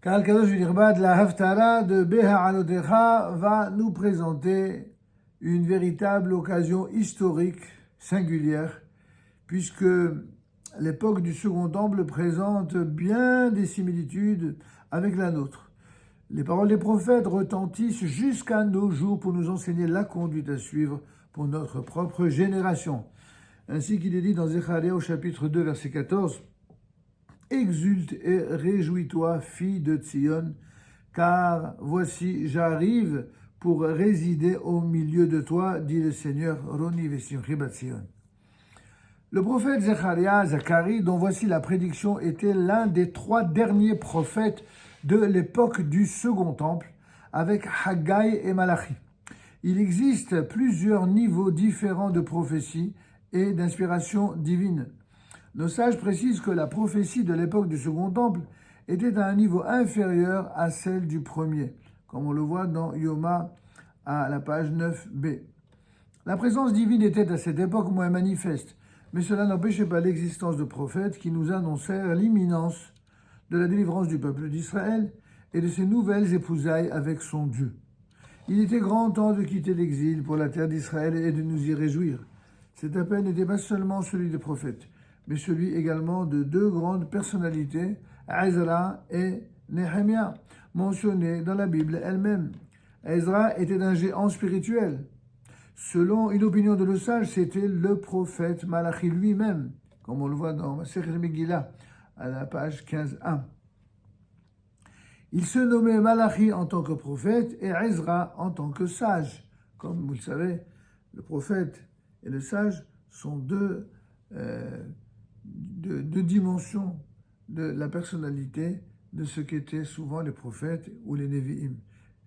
Car Kadosh V'Nirbad, la Haftara de Beha Alotecha va nous présenter une véritable occasion historique, singulière, puisque l'époque du Second Temple présente bien des similitudes avec la nôtre. Les paroles des prophètes retentissent jusqu'à nos jours pour nous enseigner la conduite à suivre pour notre propre génération. Ainsi qu'il est dit dans Zecharia au chapitre 2, verset 14, « Exulte et réjouis-toi, fille de Tzion, car voici, j'arrive pour résider au milieu de toi, dit le Seigneur, Roni Vesimchi Bat Tzion. » Le prophète Zacharie, dont voici la prédiction, était l'un des 3 derniers prophètes de l'époque du Second Temple, avec Haggai et Malachi. Il existe plusieurs niveaux différents de prophétie et d'inspiration divine. Nos sages précisent que la prophétie de l'époque du Second Temple était à un niveau inférieur à celle du premier, comme on le voit dans Yoma à la page 9b. La présence divine était à cette époque moins manifeste, mais cela n'empêchait pas l'existence de prophètes qui nous annoncèrent l'imminence de la délivrance du peuple d'Israël et de ses nouvelles épousailles avec son Dieu. Il était grand temps de quitter l'exil pour la terre d'Israël et de nous y réjouir. Cet appel n'était pas seulement celui des prophètes, mais celui également de 2 grandes personnalités, Ezra et Nehemia, mentionnés dans la Bible elle-même. Ezra était un géant spirituel. Selon une opinion de nos sages, c'était le prophète Malachi lui-même, comme on le voit dans Masechet Megillah, à la page 15.1. Il se nommait Malachi en tant que prophète et Ezra en tant que sage. Comme vous le savez, le prophète et le sage sont deux dimensions de la personnalité de ce qu'étaient souvent les prophètes ou les Nevi'im.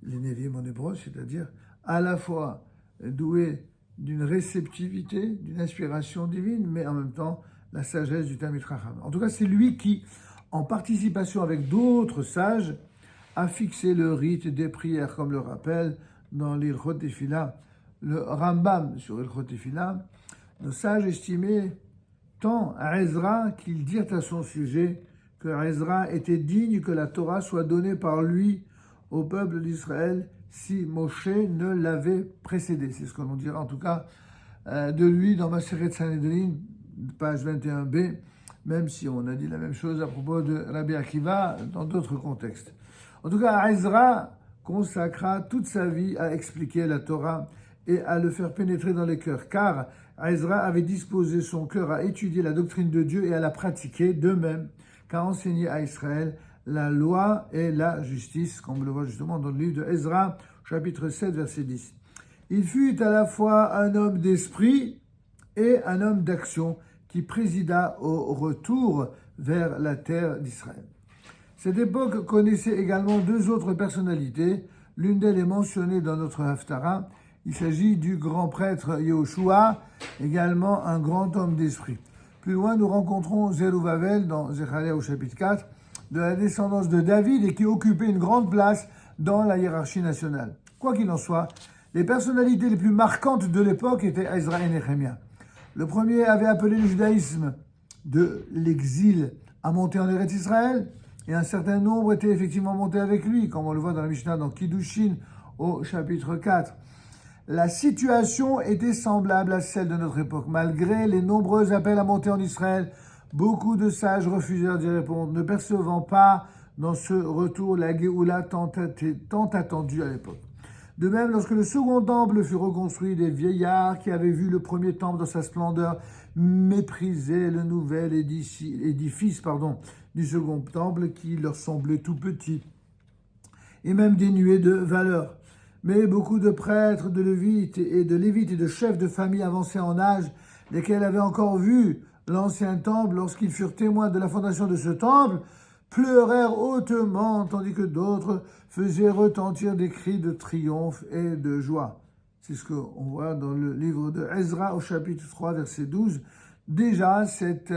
Les Nevi'im en hébreu, c'est-à-dire à la fois doués d'une réceptivité, d'une inspiration divine, mais en même temps la sagesse du Talmid Chacham. En tout cas, c'est lui qui, en participation avec d'autres sages, a fixé le rite des prières, comme le rappelle dans l'Ilchot Tefila le Rambam sur l'Ilchot Tefila. Nos sages estimaient tant à Ezra qu'ils dirent à son sujet que Ezra était digne que la Torah soit donnée par lui au peuple d'Israël si Moshe ne l'avait précédé. C'est ce que l'on dira en tout cas de lui dans Masechet Sanhedrin, page 21b, même si on a dit la même chose à propos de Rabbi Akiva dans d'autres contextes. En tout cas, Ezra consacra toute sa vie à expliquer la Torah et à le faire pénétrer dans les cœurs, car Ezra avait disposé son cœur à étudier la doctrine de Dieu et à la pratiquer, de même qu'à enseigner à Israël la loi et la justice, comme on le voit justement dans le livre de Ezra, chapitre 7, verset 10. Il fut à la fois un homme d'esprit et un homme d'action qui présida au retour vers la terre d'Israël. Cette époque connaissait également 2 autres personnalités. L'une d'elles est mentionnée dans notre Haftara. Il s'agit du grand prêtre Yehoshua, également un grand homme d'esprit. Plus loin, nous rencontrons Zerubbabel dans Zecharia au chapitre 4, de la descendance de David et qui occupait une grande place dans la hiérarchie nationale. Quoi qu'il en soit, les personnalités les plus marquantes de l'époque étaient Ezra et Nehemia. Le premier avait appelé le judaïsme de l'exil à monter en Eretz Israël, et un certain nombre étaient effectivement montés avec lui, comme on le voit dans la Mishnah dans Kiddushin au chapitre 4. La situation était semblable à celle de notre époque. Malgré les nombreux appels à monter en Israël, beaucoup de sages refusèrent d'y répondre, ne percevant pas dans ce retour la Géoula tant attendue à l'époque. De même, lorsque le second temple fut reconstruit, des vieillards qui avaient vu le premier temple dans sa splendeur méprisaient le nouvel édifice du second temple qui leur semblait tout petit et même dénué de valeur. Mais beaucoup de prêtres, de lévites et de chefs de famille avancés en âge, lesquels avaient encore vu l'ancien temple lorsqu'ils furent témoins de la fondation de ce temple, pleurèrent hautement, tandis que d'autres faisaient retentir des cris de triomphe et de joie. C'est ce qu'on voit dans le livre de Ezra au chapitre 3, verset 12. Déjà, cette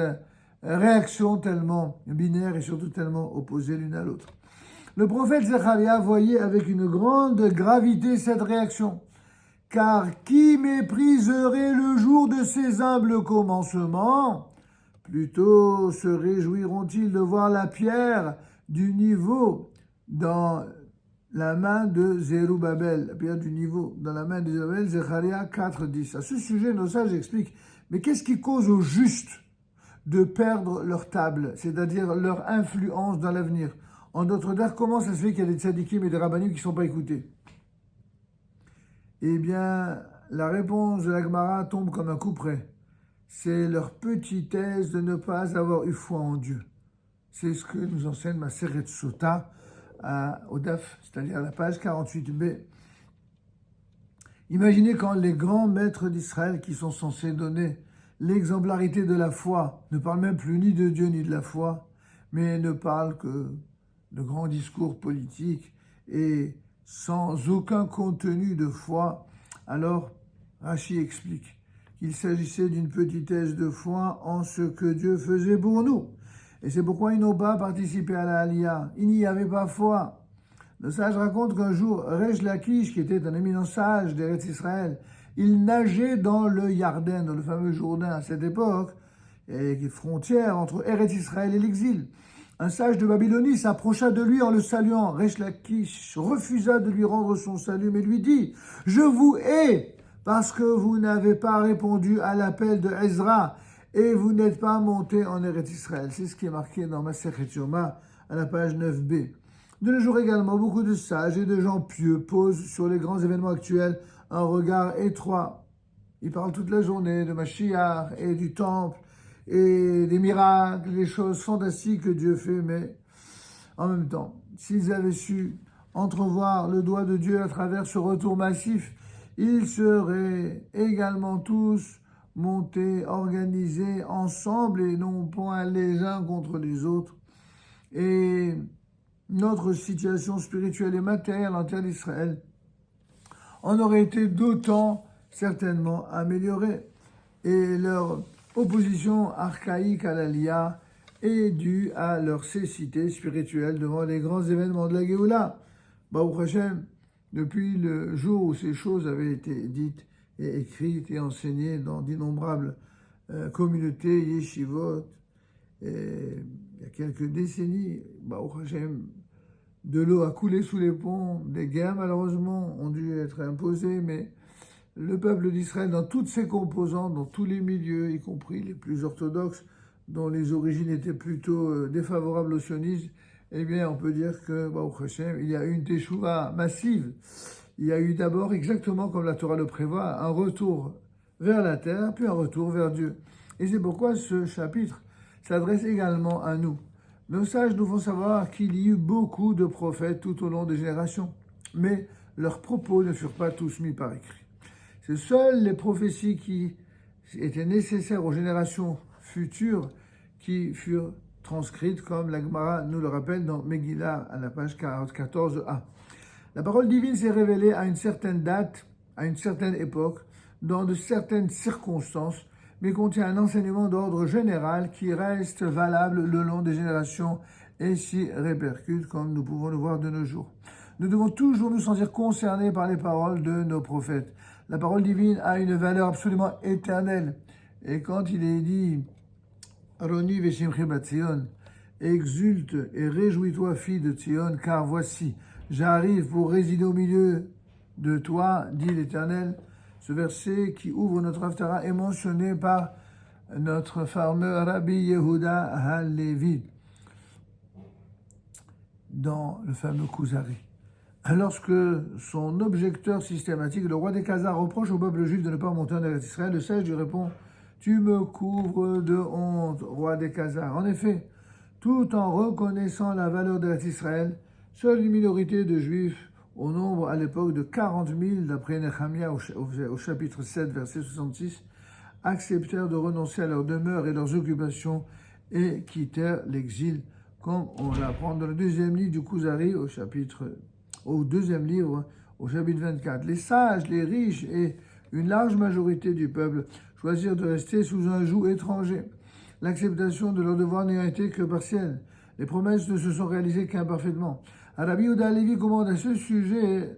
réaction tellement binaire et surtout tellement opposée l'une à l'autre. Le prophète Zecharia voyait avec une grande gravité cette réaction. Car qui mépriserait le jour de ses humbles commencements ? Plutôt se réjouiront-ils de voir la pierre du niveau dans la main de Zerubbabel, la pierre du niveau, dans la main de Zerubbabel, Zecharia 4:10. À ce sujet, nos sages expliquent, mais qu'est-ce qui cause aux justes de perdre leur table, c'est-à-dire leur influence dans l'avenir? En d'autres termes, comment ça se fait qu'il y a des tzadikim et des rabbanim qui ne sont pas écoutés? Eh bien, la réponse de la Gemara tombe comme un coup près. C'est leur petitesse de ne pas avoir eu foi en Dieu. C'est ce que nous enseigne Maseret Sota au DAF, c'est-à-dire à la page 48b. Imaginez quand les grands maîtres d'Israël qui sont censés donner l'exemplarité de la foi ne parlent même plus ni de Dieu ni de la foi, mais ne parlent que de grands discours politiques et sans aucun contenu de foi. Alors, Rashi explique qu'il s'agissait d'une petitesse de foi en ce que Dieu faisait pour nous. Et c'est pourquoi ils n'ont pas participé à la Aliyah. Il n'y avait pas foi. Le sage raconte qu'un jour, Resh Lakish, qui était un éminent sage d'Eretz Israël, il nageait dans le Yarden, dans le fameux Jourdain à cette époque, et qui est frontière entre Eretz Israël et l'exil. Un sage de Babylonie s'approcha de lui en le saluant. Resh Lakish refusa de lui rendre son salut, mais lui dit « Je vous hais parce que vous n'avez pas répondu à l'appel de Ezra et vous n'êtes pas monté en Eretz Israël. » C'est ce qui est marqué dans Masechet Yoma à la page 9b. De nos jours également, beaucoup de sages et de gens pieux posent sur les grands événements actuels un regard étroit. Ils parlent toute la journée de Mashiach et du temple et des miracles, des choses fantastiques que Dieu fait, mais en même temps, s'ils avaient su entrevoir le doigt de Dieu à travers ce retour massif, ils seraient également tous montés, organisés ensemble et non point les uns contre les autres. Et notre situation spirituelle et matérielle en terre d'Israël en aurait été d'autant certainement améliorée. Et leur opposition archaïque à l'Aliyah est due à leur cécité spirituelle devant les grands événements de la Géoula. Baruch Hashem, depuis le jour où ces choses avaient été dites et écrites et enseignées dans d'innombrables communautés, yeshivot, et il y a quelques décennies, Baruch Hashem, de l'eau a coulé sous les ponts, des guerres malheureusement ont dû être imposées, mais le peuple d'Israël, dans toutes ses composantes, dans tous les milieux, y compris les plus orthodoxes, dont les origines étaient plutôt défavorables au sionisme, eh bien, on peut dire que, Baruch Hashem, il y a eu une teshuva massive. Il y a eu d'abord, exactement comme la Torah le prévoit, un retour vers la terre, puis un retour vers Dieu. Et c'est pourquoi ce chapitre s'adresse également à nous. Nos sages nous font savoir qu'il y eut beaucoup de prophètes tout au long des générations, mais leurs propos ne furent pas tous mis par écrit. C'est seules les prophéties qui étaient nécessaires aux générations futures qui furent transcrites, comme la Gemara nous le rappelle dans Megillah à la page 14a. La parole divine s'est révélée à une certaine date, à une certaine époque, dans de certaines circonstances, mais contient un enseignement d'ordre général qui reste valable le long des générations et s'y répercute, comme nous pouvons le voir de nos jours. Nous devons toujours nous sentir concernés par les paroles de nos prophètes. La parole divine a une valeur absolument éternelle. Et quand il est dit « Roni veshimchi bat Tzion » exulte et réjouis-toi, fille de Tzion, car voici, j'arrive pour résider au milieu de toi, dit l'Éternel. Ce verset qui ouvre notre Haftarah est mentionné par notre fameux Rabbi Yehuda Halevi dans le fameux Kuzari. Lorsque son objecteur systématique, le roi des Khazars, reproche au peuple juif de ne pas monter en Eretz Israël, le sage lui répond « Tu me couvres de honte, roi des Khazars. » En effet, tout en reconnaissant la valeur d'Eretz Israël, seule une minorité de juifs, au nombre à l'époque de 40 000, d'après Nehemia au chapitre 7, verset 66, acceptèrent de renoncer à leur demeure et leurs occupations et quittèrent l'exil, comme on l'apprend dans le deuxième livre du Kuzari au deuxième livre, au chapitre 24. Les sages, les riches et une large majorité du peuple choisirent de rester sous un joug étranger. L'acceptation de leur devoir n'a été que partielle. Les promesses ne se sont réalisées qu'imparfaitement. Rabbi Yehuda Halevi commande à ce sujet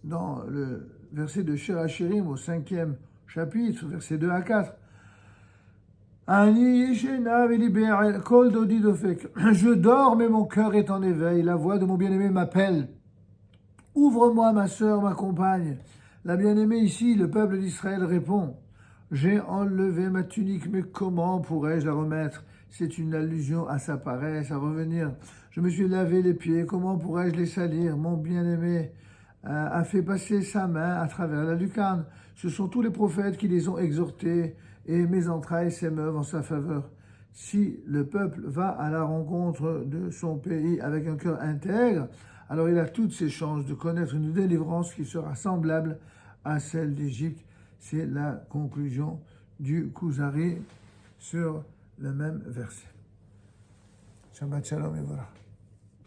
dans le verset de Shir HaShirim au 5e chapitre, versets 2 à 4. Je dors, mais mon cœur est en éveil. La voix de mon bien-aimé m'appelle. Ouvre-moi, ma sœur, ma compagne. La bien-aimée ici, le peuple d'Israël répond. J'ai enlevé ma tunique, mais comment pourrais-je la remettre? C'est une allusion à sa paresse, à revenir. Je me suis lavé les pieds, comment pourrais-je les salir? Mon bien-aimé a fait passer sa main à travers la lucarne. Ce sont tous les prophètes qui les ont exhortés, et mes entrailles s'émeuvent en sa faveur. Si le peuple va à la rencontre de son pays avec un cœur intègre, alors il a toutes ses chances de connaître une délivrance qui sera semblable à celle d'Égypte. C'est la conclusion du Kuzari sur le même verset. Shabbat Shalom et voilà.